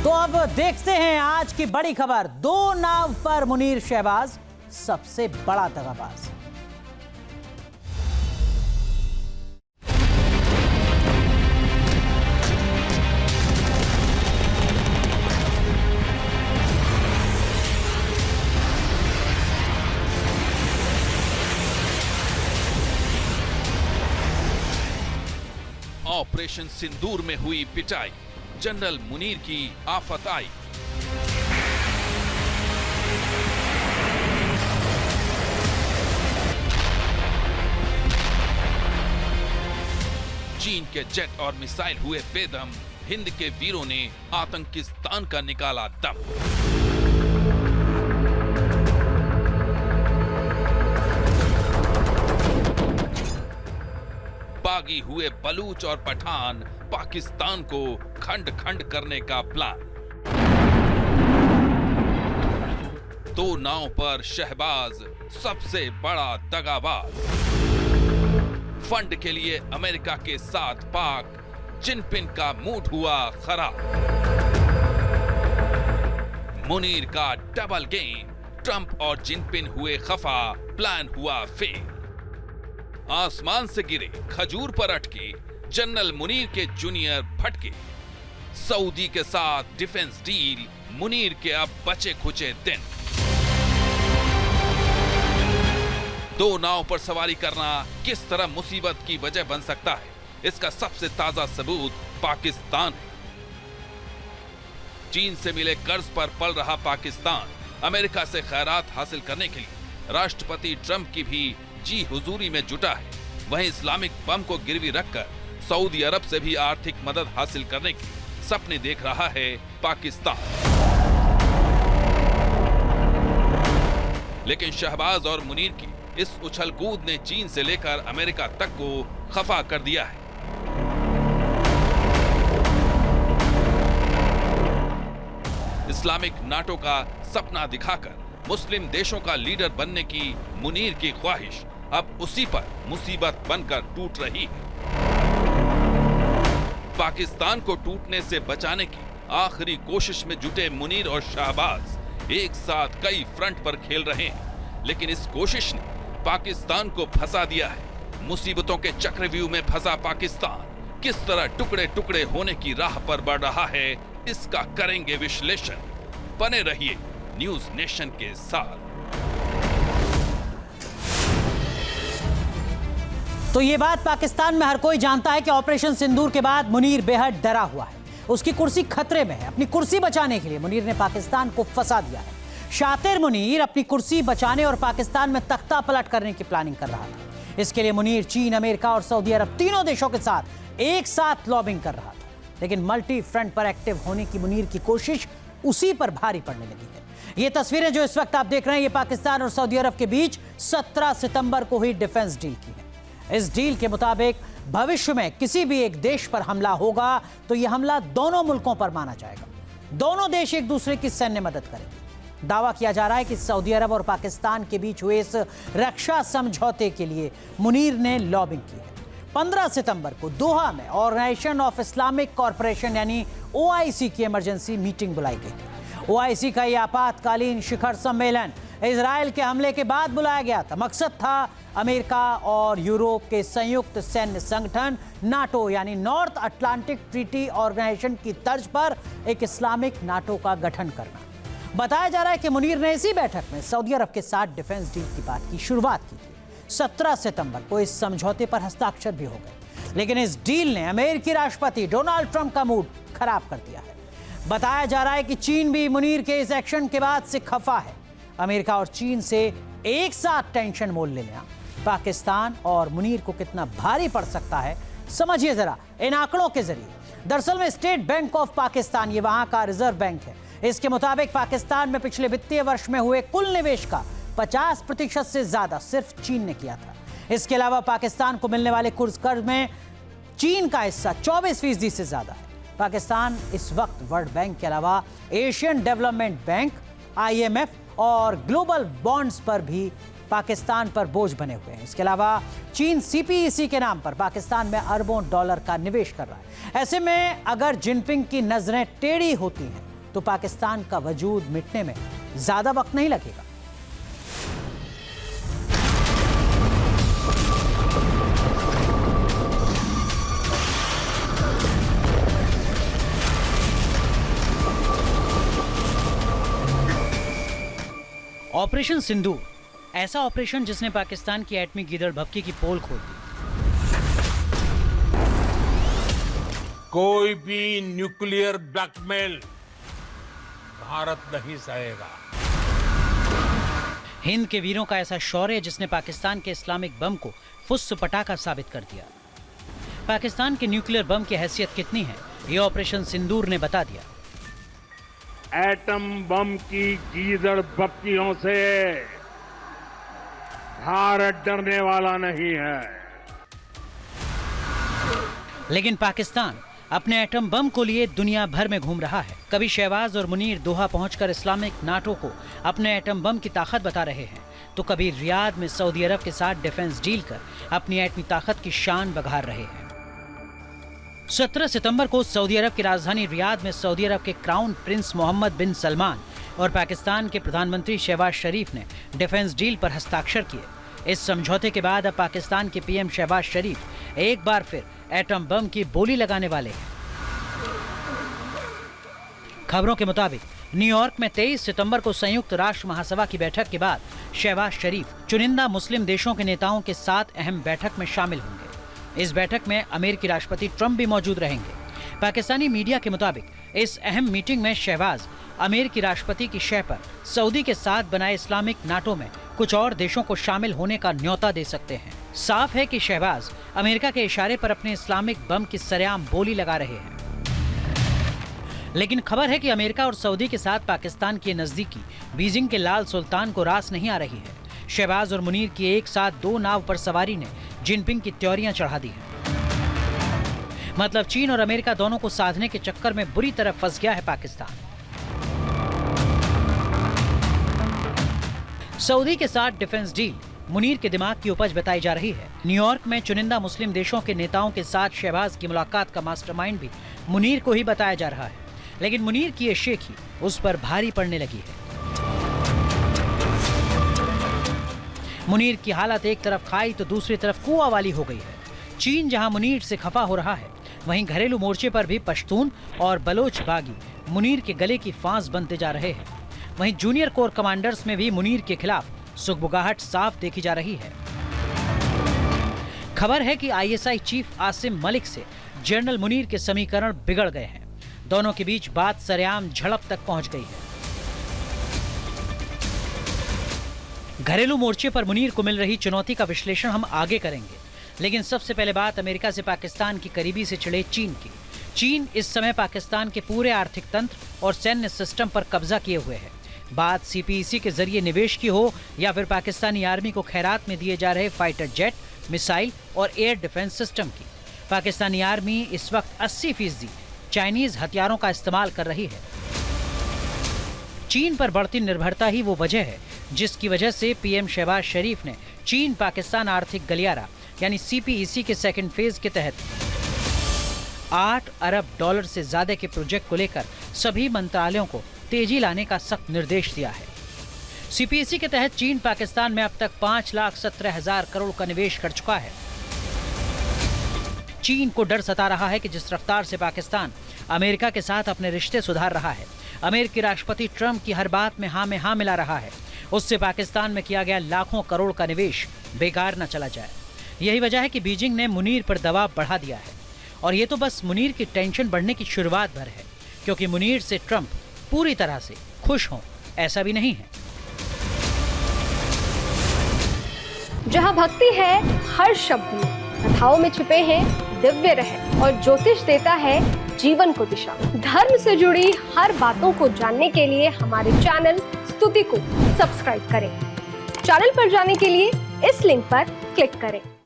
तो अब देखते हैं आज की बड़ी खबर। दो नाव पर मुनीर शहबाज, सबसे बड़ा दगाबाज। ऑपरेशन सिंदूर में हुई पिटाई, जनरल मुनीर की आफत आई। चीन के जेट और मिसाइल हुए बेदम, हिंद के वीरों ने आतंकिस्तान का निकाला दम। बागी हुए बलूच और पठान, पाकिस्तान को खंड खंड करने का प्लान। दो नाव पर शहबाज, सबसे बड़ा दगाबाज। फंड के लिए अमेरिका के साथ पाक, जिनपिंग का मूड हुआ खराब। मुनीर का डबल गेम, ट्रंप और जिनपिंग हुए खफा, प्लान हुआ फेल। आसमान से गिरे खजूर पर अटके जनरल मुनीर के जूनियर भटके। सऊदी के साथ डिफेंस डील, मुनीर के अब बचे खुचे दिन। दो नाव पर सवारी करना किस तरह मुसीबत की वजह बन सकता है, इसका सबसे ताजा सबूत पाकिस्तान है। चीन से मिले कर्ज पर पल रहा पाकिस्तान, अमेरिका से खैरात हासिल करने के लिए राष्ट्रपति ट्रंप की भी जी हुजूरी में जुटा है। वहीं इस्लामिक बम को गिरवी रखकर सऊदी अरब से भी आर्थिक मदद हासिल करने के सपने देख रहा है पाकिस्तान। लेकिन शहबाज और मुनीर की इस उछल कूद ने चीन से लेकर अमेरिका तक को खफा कर दिया है। इस्लामिक नाटो का सपना दिखाकर मुस्लिम देशों का लीडर बनने की मुनीर की ख्वाहिश अब उसी पर मुसीबत बनकर टूट रही है। पाकिस्तान को टूटने से बचाने की आखिरी कोशिश में जुटे मुनीर और शहबाज एक साथ कई फ्रंट पर खेल रहे हैं, लेकिन इस कोशिश ने पाकिस्तान को फंसा दिया है। मुसीबतों के चक्रव्यूह में फंसा पाकिस्तान किस तरह टुकड़े टुकड़े होने की राह पर बढ़ रहा है, इसका करेंगे विश्लेषण। बने रहिए न्यूज नेशन के साथ। तो ये बात पाकिस्तान में हर कोई जानता है कि ऑपरेशन सिंदूर के बाद मुनीर बेहद डरा हुआ है। उसकी कुर्सी खतरे में है। अपनी कुर्सी बचाने के लिए मुनीर ने पाकिस्तान को फंसा दिया है। शातिर मुनीर अपनी कुर्सी बचाने और पाकिस्तान में तख्ता पलट करने की प्लानिंग कर रहा था। इसके लिए मुनीर चीन, अमेरिका और सऊदी अरब तीनों देशों के साथ एक साथ लॉबिंग कर रहा था। लेकिन मल्टी फ्रंट पर एक्टिव होने की मुनीर की कोशिश उसी पर भारी पड़ने लगी है। ये तस्वीरें जो इस वक्त आप देख रहे हैं, ये पाकिस्तान और सऊदी अरब के बीच 17 सितंबर को हुई डिफेंस डील की है। इस डील के मुताबिक भविष्य में किसी भी एक देश पर हमला होगा तो यह हमला दोनों मुल्कों पर माना जाएगा। दोनों देश एक दूसरे की सैन्य मदद करेंगे। दावा किया जा रहा है कि सऊदी अरब और पाकिस्तान के बीच हुए इस रक्षा समझौते के लिए मुनीर ने लॉबिंग की है। 15 सितंबर को दोहा में ऑर्गेनाइजेशन ऑफ इस्लामिक कॉरपोरेशन यानी OIC की इमरजेंसी मीटिंग बुलाई गई। OIC का यह आपातकालीन शिखर सम्मेलन इजराइल के हमले के बाद बुलाया गया था। मकसद था अमेरिका और यूरोप के संयुक्त सैन्य संगठन नाटो यानी नॉर्थ अटलांटिक ट्रीटी ऑर्गेनाइजेशन की तर्ज पर एक इस्लामिक नाटो का गठन करना। बताया जा रहा है कि मुनीर ने इसी बैठक में सऊदी अरब के साथ डिफेंस डील की बात की शुरुआत की थी। 17 सितंबर को इस समझौते पर हस्ताक्षर भी हो गए, लेकिन इस डील ने अमेरिकी राष्ट्रपति डोनाल्ड ट्रंप का मूड खराब कर दिया है। बताया जा रहा है कि चीन भी मुनीर के इस एक्शन के बाद से खफा है। अमेरिका और चीन से एक साथ टेंशन मोल लेना पाकिस्तान और मुनीर को कितना भारी पड़ सकता है, समझिए जरा इन आंकड़ों के जरिए। दरअसल में स्टेट बैंक ऑफ पाकिस्तान, ये वहां का रिजर्व बैंक है, इसके मुताबिक पाकिस्तान में पिछले वित्तीय वर्ष में हुए कुल निवेश का 50% से ज्यादा सिर्फ चीन ने किया था। इसके अलावा पाकिस्तान को मिलने वाले कर्ज में चीन का हिस्सा 24% से ज्यादा है। पाकिस्तान इस वक्त वर्ल्ड बैंक के अलावा एशियन डेवलपमेंट बैंक, IMF और ग्लोबल बॉन्ड्स पर भी पाकिस्तान पर बोझ बने हुए हैं। इसके अलावा चीन CPEC के नाम पर पाकिस्तान में अरबों डॉलर का निवेश कर रहा है। ऐसे में अगर जिनपिंग की नजरें टेढ़ी होती हैं तो पाकिस्तान का वजूद मिटने में ज्यादा वक्त नहीं लगेगा। ऑपरेशन सिंदूर, ऐसा ऑपरेशन जिसने पाकिस्तान की एटमी गीदड़ भभकी की पोल खोल दी। कोई भी न्यूक्लियर ब्लैकमेल भारत नहीं सहेगा। हिंद के वीरों का ऐसा शौर्य जिसने पाकिस्तान के इस्लामिक बम को फुस पटाखा साबित कर दिया। पाकिस्तान के न्यूक्लियर बम की हैसियत कितनी है, ये ऑपरेशन सिंदूर ने बता दिया। एटम बम की गीदड़ भभकियों से भारत डरने वाला नहीं है। लेकिन पाकिस्तान अपने एटम बम को लिए दुनिया भर में घूम रहा है। कभी शहबाज और मुनीर दोहा पहुंचकर इस्लामिक नाटो को अपने एटम बम की ताकत बता रहे हैं, तो कभी रियाद में सऊदी अरब के साथ डिफेंस डील कर अपनी एटमी ताकत की शान बघार रहे हैं। 17 सितंबर को सऊदी अरब की राजधानी रियाद में सऊदी अरब के क्राउन प्रिंस मोहम्मद बिन सलमान और पाकिस्तान के प्रधानमंत्री शहबाज शरीफ ने डिफेंस डील पर हस्ताक्षर किए। इस समझौते के बाद अब पाकिस्तान के पीएम शहबाज शरीफ एक बार फिर एटम बम की बोली लगाने वाले हैं। खबरों के मुताबिक न्यूयॉर्क में 23 सितंबर को संयुक्त राष्ट्र महासभा की बैठक के बाद शहबाज शरीफ चुनिंदा मुस्लिम देशों के नेताओं के साथ अहम बैठक में शामिल होंगे। इस बैठक में अमेरिकी राष्ट्रपति ट्रंप भी मौजूद रहेंगे। पाकिस्तानी मीडिया के मुताबिक इस अहम मीटिंग में शहबाज अमेरिकी राष्ट्रपति की शय पर सऊदी के साथ बनाए इस्लामिक नाटो में कुछ और देशों को शामिल होने का न्योता दे सकते हैं। साफ है कि शहबाज अमेरिका के इशारे पर अपने इस्लामिक बम की सरेआम बोली लगा रहे हैं। लेकिन खबर है कि अमेरिका और सऊदी के साथ पाकिस्तान की नजदीकी बीजिंग के लाल सुल्तान को रास नहीं आ रही है। शहबाज और मुनीर की एक साथ 2 नाव पर सवारी ने जिनपिंग की त्योरियां चढ़ा दी हैं। मतलब चीन और अमेरिका दोनों को साधने के चक्कर में बुरी तरह फंस गया है पाकिस्तान। सऊदी के साथ डिफेंस डील मुनीर के दिमाग की उपज बताई जा रही है। न्यूयॉर्क में चुनिंदा मुस्लिम देशों के नेताओं के साथ शहबाज की मुलाकात का मास्टरमाइंड भी मुनीर को ही बताया जा रहा है। लेकिन मुनीर की ये शेखी उस पर भारी पड़ने लगी है। मुनीर की हालत एक तरफ खाई तो दूसरी तरफ कुआं वाली हो गई है। चीन जहां मुनीर से खफा हो रहा है, वहीं घरेलू मोर्चे पर भी पश्तून और बलोच बागी मुनीर के गले की फांस बनते जा रहे हैं। वहीं जूनियर कोर कमांडर्स में भी मुनीर के खिलाफ सुगबुगाहट साफ देखी जा रही है। खबर है कि आईएसआई चीफ आसिम मलिक से जनरल मुनीर के समीकरण बिगड़ गए हैं। दोनों के बीच बात सरेआम झड़प तक पहुंच गई है। घरेलू मोर्चे पर मुनीर को मिल रही चुनौती का विश्लेषण हम आगे करेंगे, लेकिन सबसे पहले बात अमेरिका से पाकिस्तान की करीबी से चिढ़े चीन की। चीन इस समय पाकिस्तान के पूरे आर्थिक तंत्र और सैन्य सिस्टम पर कब्जा किए हुए है। बात सीपीईसी के जरिए निवेश की हो या फिर पाकिस्तानी आर्मी को खैरात में दिए जा रहे फाइटर जेट, मिसाइल और एयर डिफेंस सिस्टम की, पाकिस्तानी आर्मी इस वक्त 80% चाइनीज हथियारों का इस्तेमाल कर रही है। चीन पर बढ़ती निर्भरता ही वो वजह है जिसकी वजह से पीएम शहबाज शरीफ ने चीन पाकिस्तान आर्थिक गलियारा यानी सीपीईसी के सेकंड फेज के तहत $8 अरब से ज्यादा के प्रोजेक्ट को लेकर सभी मंत्रालयों को तेजी लाने का सख्त निर्देश दिया है। सीपीईसी के तहत चीन पाकिस्तान में अब तक 5,17,000 करोड़ का निवेश कर चुका है। चीन को डर सता रहा है कि जिस रफ्तार से पाकिस्तान अमेरिका के साथ अपने रिश्ते सुधार रहा है, अमेरिकी राष्ट्रपति ट्रंप की हर बात में हाँ मिला रहा है, उससे पाकिस्तान में किया गया लाखों करोड़ का निवेश बेकार न चला जाए। यही वजह है कि बीजिंग ने मुनीर पर दबाव बढ़ा दिया है। और ये तो बस मुनीर की टेंशन बढ़ने की शुरुआत भर है, क्योंकि मुनीर से ट्रंप पूरी तरह से खुश हों ऐसा भी नहीं है। जहां भक्ति है हर शब्द में, कथाओं में छिपे हैं दिव्य रहस्य और ज्योतिष देता है जीवन को दिशा। धर्म से जुड़ी हर बातों को जानने के लिए हमारे चैनल स्तुति को सब्सक्राइब करें। चैनल पर जाने के लिए इस लिंक पर क्लिक करें।